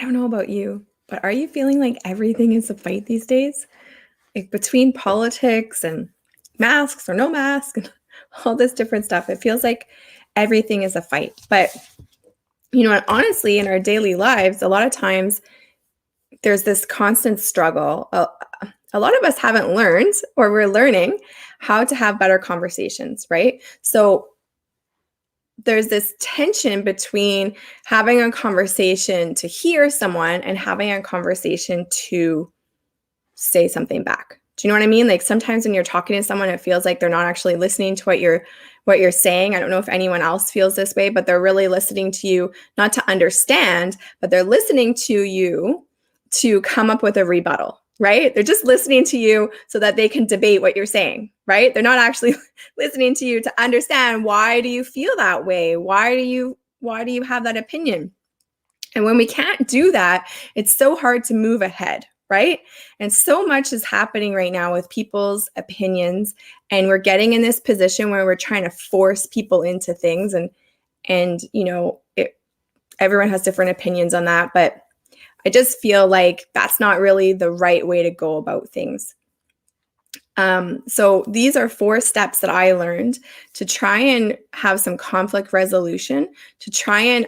don't know about you, but are you feeling like everything is a fight these days? Like between politics and masks or no mask and all this different stuff, it feels like everything is a fight. But, and honestly, in our daily lives, a lot of times there's this constant struggle. A lot of us haven't learned, or we're learning how to have better conversations, right? So there's this tension between having a conversation to hear someone and having a conversation to say something back. Do you know what I mean? Like sometimes when you're talking to someone, it feels like they're not actually listening to what you're saying. I don't know if anyone else feels this way, but they're really listening to you, not to understand, but they're listening to you to come up with a rebuttal, right? They're just listening to you so that they can debate what you're saying, right? They're not actually listening to you to understand, why do you feel that way? Why do you have that opinion? And when we can't do that, it's so hard to move ahead, right? And so much is happening right now with people's opinions, and we're getting in this position where we're trying to force people into things, and everyone has different opinions on that, but I just feel like that's not really the right way to go about things. So these are 4 steps that I learned to try and have some conflict resolution, to try and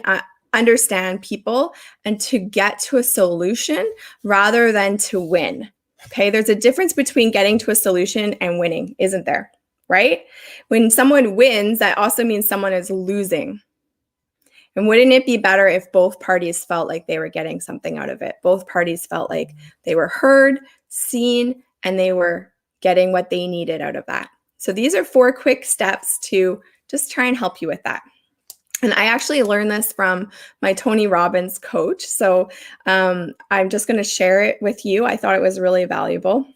understand people, and to get to a solution rather than to win. Okay, there's a difference between getting to a solution and winning, isn't there? Right? When someone wins, that also means someone is losing. And wouldn't it be better if both parties felt like they were getting something out of it? Both parties felt like they were heard, seen, and they were getting what they needed out of that. So these are 4 quick steps to just try and help you with that. And I actually learned this from my Tony Robbins coach. So I'm just going to share it with you. I thought it was really valuable.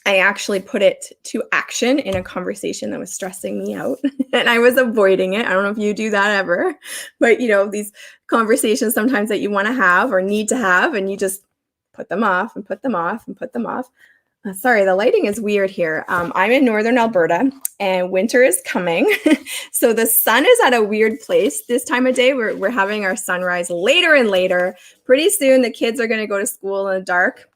I actually put it to action in a conversation that was stressing me out and I was avoiding it. I don't know if you do that ever, but these conversations sometimes that you want to have or need to have, and you just put them off and put them off and put them off. Sorry, the lighting is weird here. I'm in northern Alberta and winter is coming. So the sun is at a weird place this time of day. We're having our sunrise later and later. Pretty soon the kids are going to go to school in the dark.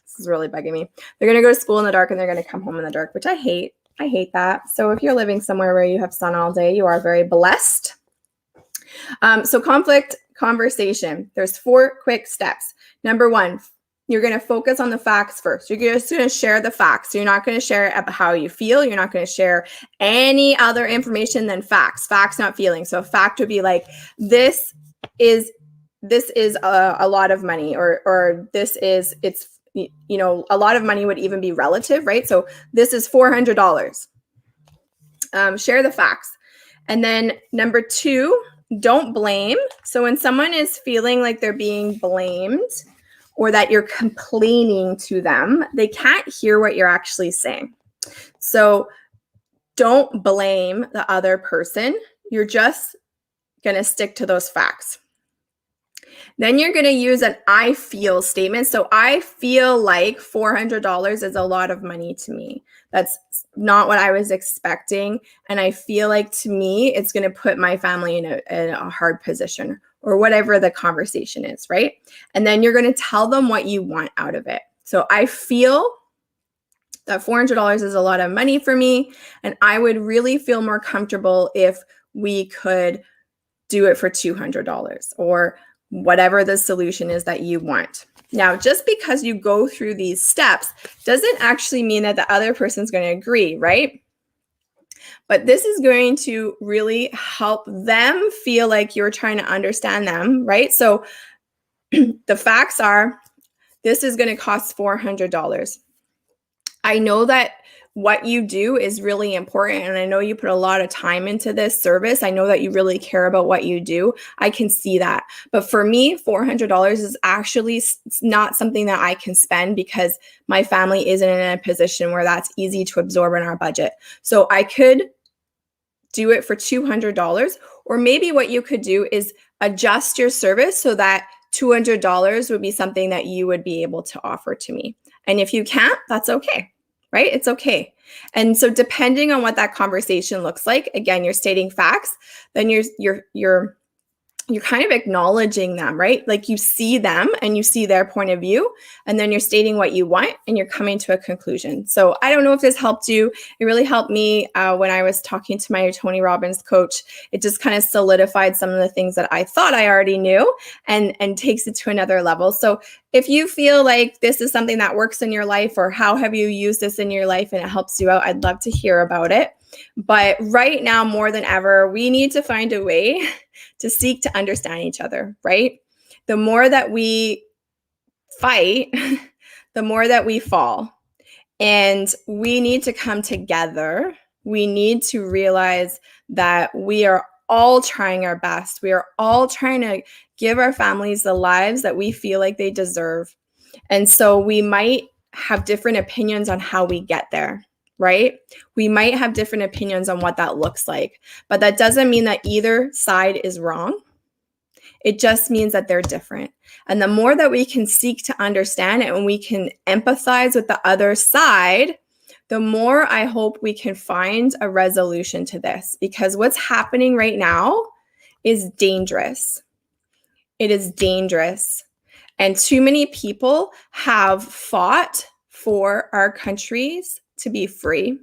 This is really bugging me. They're going to go to school in the dark and they're going to come home in the dark, which I hate. I hate that. So if you're living somewhere where you have sun all day, you are very blessed. So conflict conversation. There's 4 quick steps. Number 1, you're going to focus on the facts first. You're just going to share the facts. You're not going to share about how you feel. You're not going to share any other information than facts. Facts, not feelings. So a fact would be like, this is a lot of money, or it's a lot of money would even be relative, right? So this is $400. Share the facts. And then number 2, don't blame. So when someone is feeling like they're being blamed or that you're complaining to them, they can't hear what you're actually saying. So don't blame the other person. You're just going to stick to those facts. Then you're going to use an I feel statement. So I feel like $400 is a lot of money to me. That's not what I was expecting. And I feel like, to me, it's going to put my family in a hard position, or whatever the conversation is, right? And then you're going to tell them what you want out of it. So I feel that $400 is a lot of money for me, and I would really feel more comfortable if we could do it for $200, or whatever the solution is that you want. Now, just because you go through these steps doesn't actually mean that the other person's going to agree, right? But this is going to really help them feel like you're trying to understand them, right? So the facts are, this is going to cost $400. I know that what you do is really important, and I know you put a lot of time into this service. I know that you really care about what you do. I can see that. But for me, $400 is actually not something that I can spend, because my family isn't in a position where that's easy to absorb in our budget. So I could do it for $200, or maybe what you could do is adjust your service so that $200 would be something that you would be able to offer to me. And if you can't, that's okay. Right? It's okay. And so depending on what that conversation looks like, again, you're stating facts, then you're you're kind of acknowledging them, right? Like you see them and you see their point of view, and then you're stating what you want and you're coming to a conclusion. So I don't know if this helped you. It really helped me when I was talking to my Tony Robbins coach. It just kind of solidified some of the things that I thought I already knew and takes it to another level. So if you feel like this is something that works in your life, or how have you used this in your life and it helps you out, I'd love to hear about it. But right now, more than ever, we need to find a way to seek to understand each other, right? The more that we fight, the more that we fall. And we need to come together. We need to realize that we are all trying our best. We are all trying to give our families the lives that we feel like they deserve. And so we might have different opinions on how we get there, right? We might have different opinions on what that looks like, but that doesn't mean that either side is wrong. It just means that they're different. And the more that we can seek to understand it and we can empathize with the other side, the more I hope we can find a resolution to this, because what's happening right now is dangerous. It is dangerous. And too many people have fought for our countries to be free.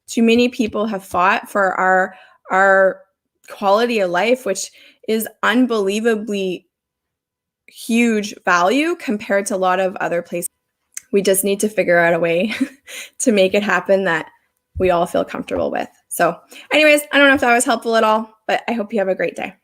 Too many people have fought for our quality of life, which is unbelievably huge value compared to a lot of other places. We just need to figure out a way to make it happen that we all feel comfortable with. So anyways, I don't know if that was helpful at all, but I hope you have a great day.